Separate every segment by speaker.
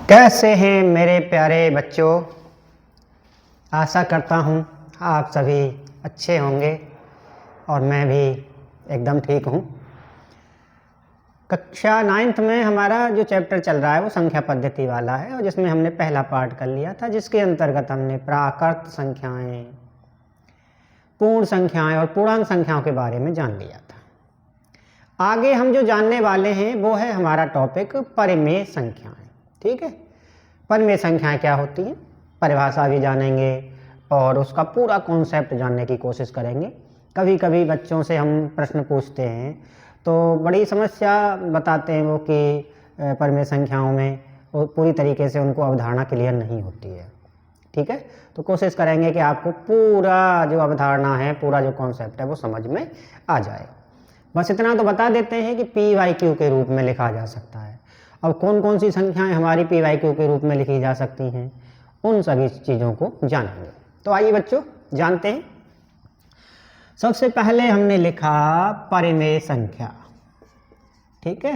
Speaker 1: कैसे हैं मेरे प्यारे बच्चों। आशा करता हूँ आप सभी अच्छे होंगे और मैं भी एकदम ठीक हूँ। कक्षा 9th में हमारा जो चैप्टर चल रहा है वो संख्या पद्धति वाला है और जिसमें हमने पहला पार्ट कर लिया था, जिसके अंतर्गत हमने प्राकृत संख्याएं, पूर्ण संख्याएं और पूर्णांक संख्याओं के बारे में जान लिया था। आगे हम जो जानने वाले हैं वो है हमारा टॉपिक परिमेय संख्याएं। ठीक है, परिमेय संख्याएं क्या होती हैं, परिभाषा भी जानेंगे और उसका पूरा कॉन्सेप्ट जानने की कोशिश करेंगे। कभी कभी बच्चों से हम प्रश्न पूछते हैं तो बड़ी समस्या बताते हैं वो कि परिमेय संख्याओं में वो पूरी तरीके से उनको अवधारणा क्लियर नहीं होती है। ठीक है, तो कोशिश करेंगे कि आपको पूरा जो अवधारणा है, पूरा जो कॉन्सेप्ट है वो समझ में आ जाए। बस इतना तो बता देते हैं कि PYQ के रूप में लिखा जा सकता है। अब कौन कौन सी संख्याएं हमारी PYQ के रूप में लिखी जा सकती हैं, उन सभी चीज़ों को जानेंगे। तो आइए बच्चों जानते हैं। सबसे पहले हमने लिखा परिमेय संख्या। ठीक है,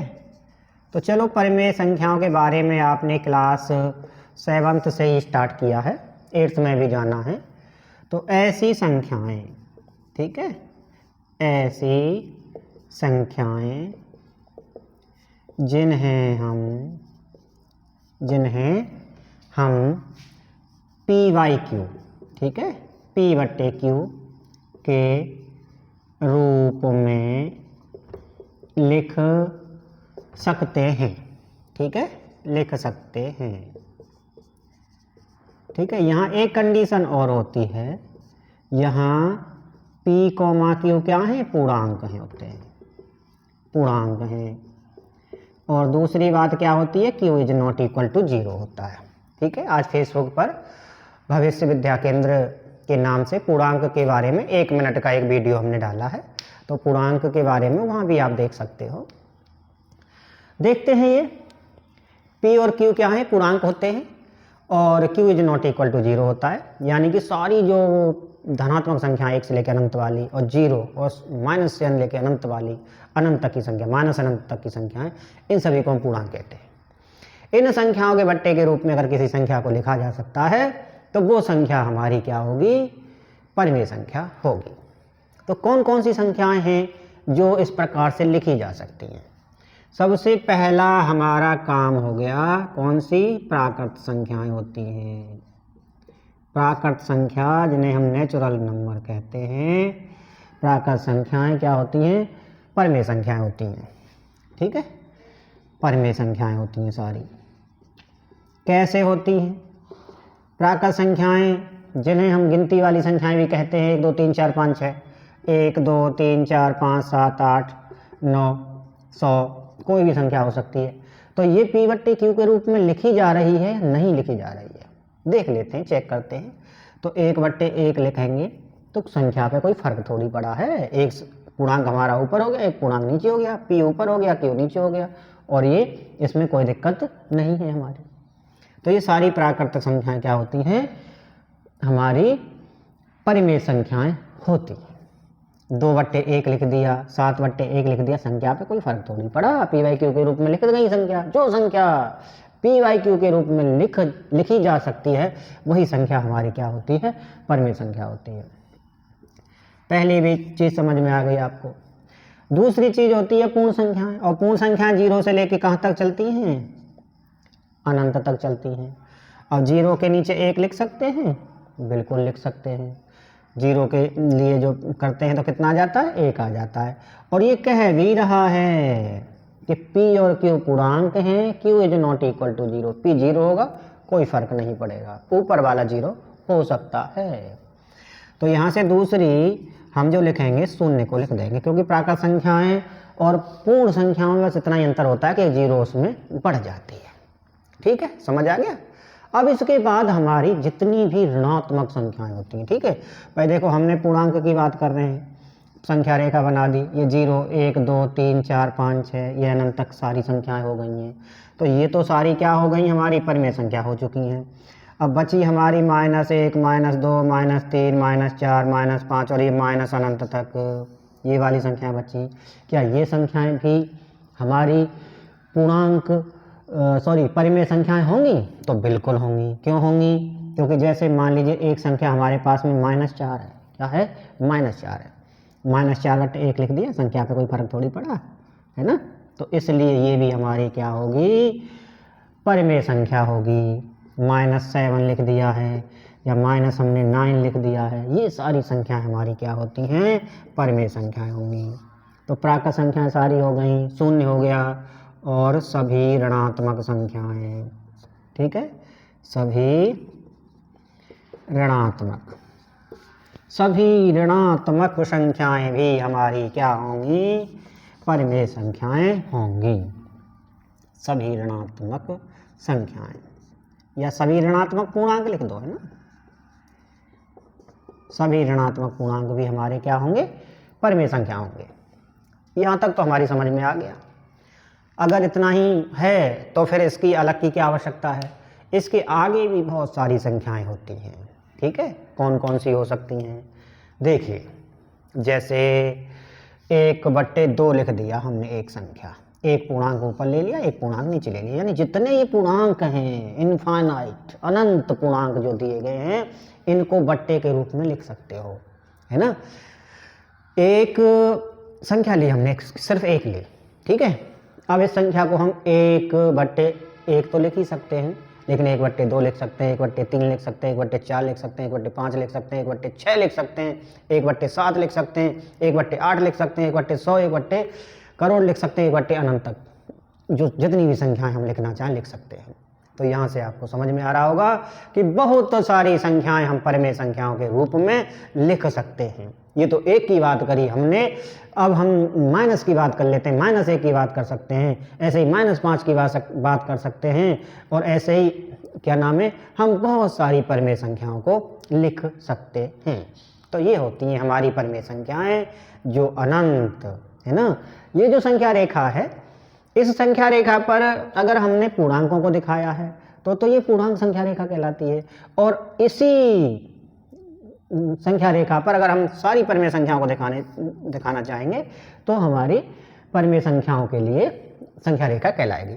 Speaker 1: तो चलो परिमेय संख्याओं के बारे में आपने क्लास 7th से ही स्टार्ट किया है, 8th में भी जाना है। तो ऐसी संख्याएं, ठीक है, ऐसी संख्याएं जिन्हें हम PYQ, ठीक है, P/Q के रूप में लिख सकते हैं। ठीक है, लिख सकते हैं। ठीक है, यहाँ एक कंडीशन और होती है, यहाँ P/Q क्या है, पूर्णांक हैं होते हैं, पूर्णांक हैं। और दूसरी बात क्या होती है, Q is not equal to 0 होता है। ठीक है, आज फेसबुक पर भविष्य विद्या केंद्र के नाम से पूर्णांक के बारे में 1 मिनट का एक वीडियो हमने डाला है, तो पूर्णांक के बारे में वहाँ भी आप देख सकते हो। देखते हैं ये P और Q क्या है, पूर्णांक होते हैं और Q is not equal to 0 होता है। यानी कि सारी जो धनात्मक संख्या 1 से लेकर अनंत वाली और 0 और माइनस से लेकर अनंत वाली, अनंत तक की संख्या, माइनस अनंत तक की संख्याएं, इन सभी को हम पूर्णांक कहते हैं। इन संख्याओं के बट्टे के रूप में अगर किसी संख्या को लिखा जा सकता है तो वो संख्या हमारी क्या होगी, परिमेय संख्या होगी। तो कौन कौन सी संख्याएं हैं जो इस प्रकार से लिखी जा सकती हैं। सबसे पहला हमारा काम हो गया, कौन सी, प्राकृत संख्याएं होती हैं। प्राकृत संख्या जिन्हें हम नेचुरल नंबर कहते हैं, प्राकृत संख्याएं क्या होती हैं, परिमेय संख्याएं होती हैं। ठीक है, परिमेय संख्याएं होती हैं सारी। कैसे होती हैं प्राकृत संख्याएं, जिन्हें हम गिनती वाली संख्याएं भी कहते हैं, 1 2 3 4 5 6, 1 2 3 4 5 7 8 9 100, कोई भी संख्या हो सकती है। तो ये P/Q के रूप में लिखी जा रही है, नहीं लिखी जा रही है, देख लेते हैं, चेक करते हैं। तो 1/1 लिखेंगे तो संख्या पे कोई फर्क थोड़ी पड़ा है। एक पूर्णांक हमारा ऊपर हो गया, एक पूर्णांक नीचे हो गया, P ऊपर हो गया, Q नीचे हो गया, और ये इसमें कोई दिक्कत नहीं है हमारी। तो ये सारी प्राकृतिक संख्याएं क्या होती हैं, हमारी परिमेय संख्याएं होती हैं। 2/1 लिख दिया, 7/1 लिख दिया, संख्या पे कोई फर्क थोड़ी पड़ा, PYQ के रूप में लिख गई संख्या। जो संख्या PYQ के रूप में लिखी जा सकती है वही संख्या हमारी क्या होती है, परिमेय संख्या होती है। पहली भी चीज़ समझ में आ गई आपको। दूसरी चीज़ होती है पूर्ण संख्याएं, और पूर्ण संख्याएं 0 से लेकर कहाँ तक चलती हैं, अनंत तक चलती हैं। और 0 के नीचे 1 लिख सकते हैं, बिल्कुल लिख सकते हैं। 0 के लिए जो करते हैं तो कितना आ जाता है, 1 आ जाता है। और ये कह भी रहा है कि P और Q पूर्णांक हैं, Q is not equal to 0, P 0 होगा, कोई फर्क नहीं पड़ेगा, ऊपर वाला 0 हो सकता है। तो यहाँ से दूसरी हम जो लिखेंगे, शून्य को लिख देंगे, क्योंकि प्राकृत संख्याएं और पूर्ण संख्याओं में बस इतना ही अंतर होता है कि 0 उसमें बढ़ जाती है। ठीक है, समझ आ गया। अब इसके बाद हमारी जितनी भी ऋणात्मक संख्याएं होती हैं, ठीक है, पहले देखो हमने पूर्णांक की बात कर रहे हैं, संख्या रेखा बना दी, ये 0 1 2 3 4 5 6, ये अनंत तक सारी संख्याएं हो गई हैं। तो ये तो सारी क्या हो गई, हमारी परिमेय संख्या हो चुकी हैं। अब बची हमारी -1 -2 -3 -4 -5 और ये माइनस अनंत तक, ये वाली संख्या बची। क्या ये संख्याएं भी हमारी पूर्णांक परिमेय संख्याएं होंगी? तो बिल्कुल होंगी। क्यों होंगी? क्योंकि जैसे मान लीजिए एक संख्या हमारे पास में -4 है। क्या है? -4 है। -4/1 लिख दिया, संख्या पे कोई फर्क थोड़ी पड़ा है ना। तो इसलिए ये भी हमारी क्या होगी? परिमेय संख्या होगी। -7 लिख दिया है या माइनस हमने 9 लिख दिया है, ये सारी संख्याएं हमारी क्या होती हैं? परिमेय संख्याएं होंगी। तो प्राकृत संख्याएं सारी हो गई, शून्य हो गया और सभी ऋणात्मक संख्याएं। ठीक है, सभी ऋणात्मक संख्याएं भी हमारी क्या होंगी? परिमेय संख्याएं होंगी। सभी ऋणात्मक संख्याएं या सभी ऋणात्मक पूर्णांक लिख दो, है ना। सभी ऋणात्मक पूर्णांक भी हमारे क्या होंगे? परिमेय संख्या होंगे। यहाँ तक तो हमारी समझ में आ गया। अगर इतना ही है तो फिर इसकी अलग की क्या आवश्यकता है? इसके आगे भी बहुत सारी संख्याएं होती हैं। ठीक है, कौन कौन सी हो सकती हैं? देखिए, जैसे 1/2 लिख दिया हमने, एक संख्या, एक पूर्णांक ऊपर ले लिया, एक पूर्णांक नीचे ले लिया, यानी जितने ये पूर्णांक हैं, इनफाइनाइट, अनंत पूर्णांक जो दिए गए हैं, इनको बट्टे के रूप में लिख सकते हो, है ना। एक संख्या ली हमने, सिर्फ एक ली, ठीक है। अब इस संख्या को हम 1/1 तो लिख ही सकते हैं, लेकिन 1/2 लिख सकते हैं, 1/3 लिख सकते हैं, 1/4 लिख सकते हैं, 1/5 लिख सकते हैं, 1/6 लिख सकते हैं, 1/7 लिख सकते हैं, 1/8 लिख सकते हैं, 1/100, 1/करोड़ लिख सकते हैं, 1/अनंत तक जो जितनी भी संख्याएं हम लिखना चाहें लिख सकते हैं। तो यहाँ से आपको समझ में आ रहा होगा कि बहुत सारी संख्याएं हम परिमेय संख्याओं के रूप में लिख सकते हैं। ये तो एक की बात करी हमने, अब हम माइनस की बात कर लेते हैं, -1 की बात कर सकते हैं, ऐसे ही -5 की बात कर सकते हैं, और ऐसे ही क्या नाम है, हम बहुत सारी परिमेय संख्याओं को लिख सकते हैं। तो ये होती हैं हमारी परिमेय संख्याएं जो अनंत, है ना। ये जो संख्या रेखा है, इस संख्या रेखा पर अगर हमने पूर्णांकों को दिखाया है तो ये पूर्णांक संख्या रेखा कहलाती है। और इसी संख्या रेखा पर अगर हम सारी परिमेय संख्याओं को दिखाना चाहेंगे तो हमारी परिमेय संख्याओं के लिए संख्या रेखा कहलाएगी।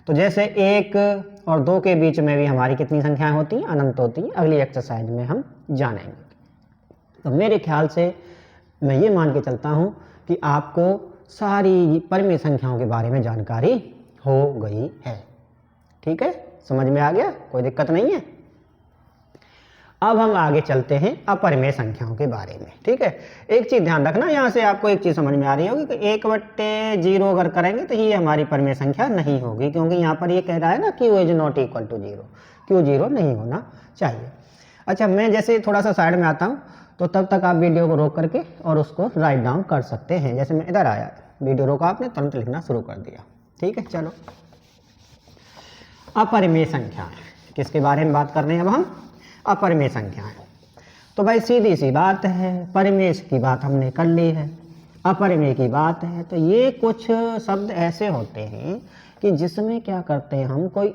Speaker 1: तो जैसे 1 और 2 के बीच में भी हमारी कितनी संख्याएं होती हैं? अनंत होती हैं। अगली एक्सरसाइज में हम जानेंगे। तो मेरे ख्याल से मैं ये मान के चलता हूँ कि आपको सारी परिमेय संख्याओं के बारे में जानकारी हो गई है। ठीक है, समझ में आ गया, कोई दिक्कत नहीं है। अब हम आगे चलते हैं अपरिमेय संख्याओं के बारे में। ठीक है, एक चीज़ ध्यान रखना, यहाँ से आपको एक चीज़ समझ में आ रही होगी कि 1/0 अगर करेंगे तो ये हमारी परिमेय संख्या नहीं होगी, क्योंकि यहाँ पर ये कह रहा है ना Q = 0, Q 0 नहीं होना चाहिए। अच्छा, मैं जैसे थोड़ा सा साइड में आता हूँ तो तब तक आप वीडियो को रोक करके और उसको राइट डाउन कर सकते हैं। जैसे मैं इधर आया, वीडियो रोका आपने, तुरंत लिखना शुरू कर दिया। ठीक है, चलो। अपरिमेय संख्याएं, किसके बारे में बात कर रहे हैं अब हम? अपरिमेय संख्याएं। तो भाई सीधी सी बात है, परिमेय की बात हमने कर ली है, अपरिमेय की बात है। तो ये कुछ शब्द ऐसे होते हैं कि जिसमें क्या करते हैं, हम कोई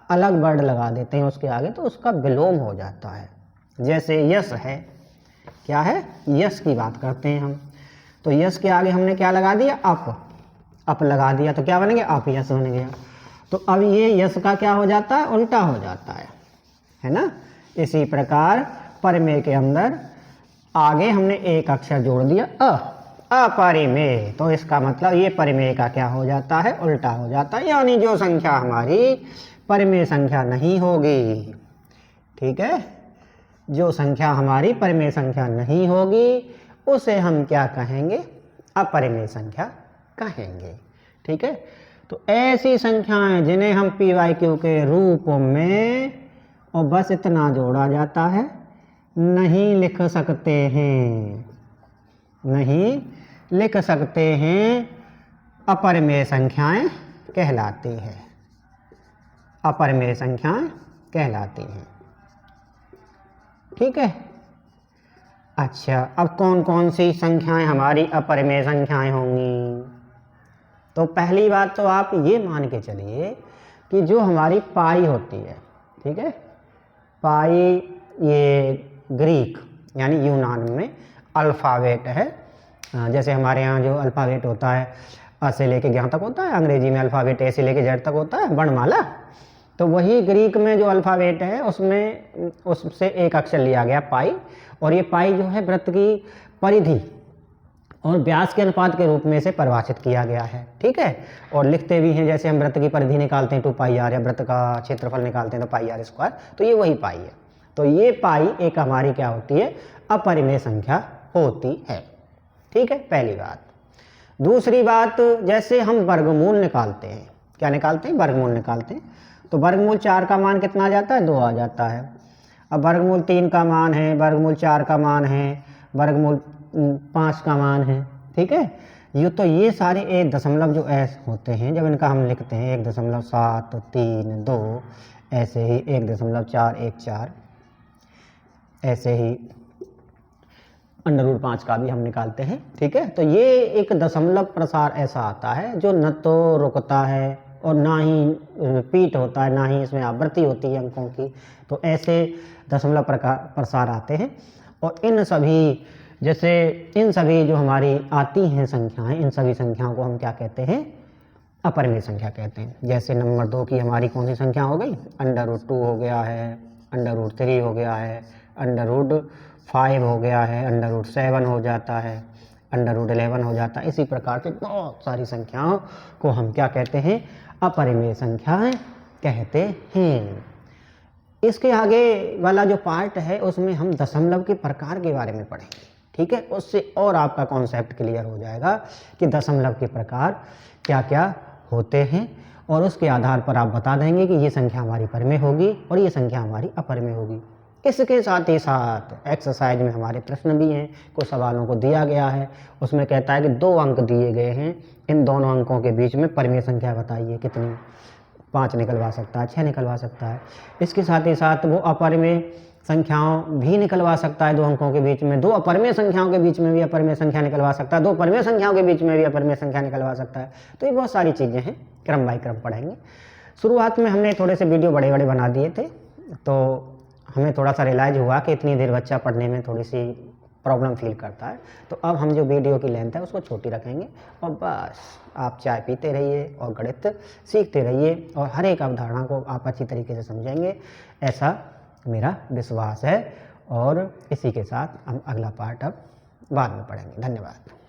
Speaker 1: अलग वर्ड लगा देते हैं उसके आगे, तो उसका विलोम हो जाता है। जैसे यश है, क्या है? यश की बात करते हैं हम, तो यश के आगे हमने क्या लगा दिया? अप लगा दिया, तो क्या बन गया? अप यश बन गया। तो अब ये यश का क्या हो जाता है? उल्टा हो जाता है ना। इसी प्रकार परिमेय के अंदर आगे हमने एक अक्षर जोड़ दिया, अपरिमेय, तो इसका मतलब ये परिमेय का क्या हो जाता है? उल्टा हो जाता है, यानी जो संख्या हमारी परिमेय संख्या नहीं होगी। ठीक है, जो संख्या हमारी परिमेय संख्या नहीं होगी उसे हम क्या कहेंगे? अपरिमेय संख्या कहेंगे। ठीक है, तो ऐसी संख्याएं जिन्हें हम PYQ के रूप में, और बस इतना जोड़ा जाता है, नहीं लिख सकते हैं, नहीं लिख सकते हैं, अपरिमेय संख्याएं कहलाती है, अपरिमेय संख्याएं कहलाती हैं। ठीक है, अच्छा, अब कौन कौन सी संख्याएं हमारी अपरिमेय संख्याएं होंगी? तो पहली बात तो आप ये मान के चलिए कि जो हमारी पाई होती है, ठीक है, पाई ये ग्रीक यानी यूनान में अल्फ़ाबेट है। जैसे हमारे यहाँ जो अल्फ़ाबेट होता है अ से लेके ज्ञ तक होता है, अंग्रेजी में अल्फ़ाबेट ए से लेके जेड तक होता है, वर्णमाला। तो वही ग्रीक में जो अल्फ़ाबेट है उसमें उससे एक अक्षर लिया गया पाई, और ये पाई जो है वृत्त की परिधि और व्यास के अनुपात के रूप में इसे परिभाषित किया गया है, ठीक है। और लिखते भी हैं, जैसे हम वृत्त की परिधि निकालते हैं 2 पाई आर, या वृत्त का क्षेत्रफल निकालते हैं तो पाई आर स्क्वायर, तो ये वही पाई है। तो ये पाई एक हमारी क्या होती है, अपरिमेय संख्या होती है, ठीक है, पहली बात। दूसरी बात, जैसे हम वर्गमूल निकालते हैं, क्या निकालते हैं, वर्गमूल निकालते हैं, तो वर्गमूल 4 का मान कितना आ जाता है, 2 आ जाता है। अब वर्गमूल 3 का मान है, वर्गमूल 4 का मान है, वर्गमूल 5 का मान है, ठीक है। ये सारे एक दशमलव जो ऐसे होते हैं, जब इनका हम लिखते हैं 1.732, ऐसे ही 1.414, ऐसे ही √5 का भी हम निकालते हैं, ठीक है। तो ये एक दशमलव प्रसार ऐसा आता है जो न तो रुकता है और ना ही रिपीट होता है, ना ही इसमें आवृत्ति होती है अंकों की। तो ऐसे दशमलव प्रसार आते हैं, और इन सभी जो हमारी आती हैं संख्याएं, इन सभी संख्याओं को हम क्या कहते हैं, अपरिमेय संख्या कहते हैं। जैसे नंबर 2 की हमारी कौन सी संख्या हो गई, √2 हो गया है, √3 हो गया है, √5 हो गया है, √7 हो जाता है, √11 हो जाता है। इसी प्रकार से बहुत सारी संख्याओं को हम क्या कहते हैं, अपरिमेय संख्याएं कहते हैं। इसके आगे वाला जो पार्ट है उसमें हम दशमलव के प्रकार के बारे में पढ़ेंगे, ठीक है। उससे और आपका कॉन्सेप्ट क्लियर हो जाएगा कि दशमलव के प्रकार क्या क्या होते हैं, और उसके आधार पर आप बता देंगे कि ये संख्या हमारी परिमेय होगी और ये संख्या हमारी अपरिमेय होगी। इसके साथ ही साथ एक्सरसाइज में हमारे प्रश्न भी हैं, कुछ सवालों को दिया गया है, उसमें कहता है कि 2 अंक दिए गए हैं, इन दोनों अंकों के बीच में परिमेय संख्या बताइए कितनी, 5 निकलवा सकता है, 6 निकलवा सकता है। इसके साथ ही साथ वो अपरिमेय संख्याओं भी निकलवा सकता है 2 अंकों के बीच में, 2 अपरिमेय संख्याओं के बीच में भी अपरिमेय संख्या निकलवा सकता है, 2 परिमेय संख्याओं के बीच में भी अपरिमेय संख्या निकलवा सकता है। तो ये बहुत सारी चीज़ें हैं, क्रम बाय क्रम पढ़ेंगे। शुरुआत में हमने थोड़े से वीडियो बड़े बड़े बना दिए थे, तो हमें थोड़ा सा रियलाइज हुआ कि इतनी देर बच्चा पढ़ने में थोड़ी सी प्रॉब्लम फील करता है, तो अब हम जो वीडियो की लेंथ है उसको छोटी रखेंगे, और बस आप चाय पीते रहिए और गणित सीखते रहिए, और हर एक अवधारणा को आप अच्छी तरीके से समझेंगे, ऐसा मेरा विश्वास है। और इसी के साथ हम अगला पार्ट अब बाद में पढ़ेंगे। धन्यवाद।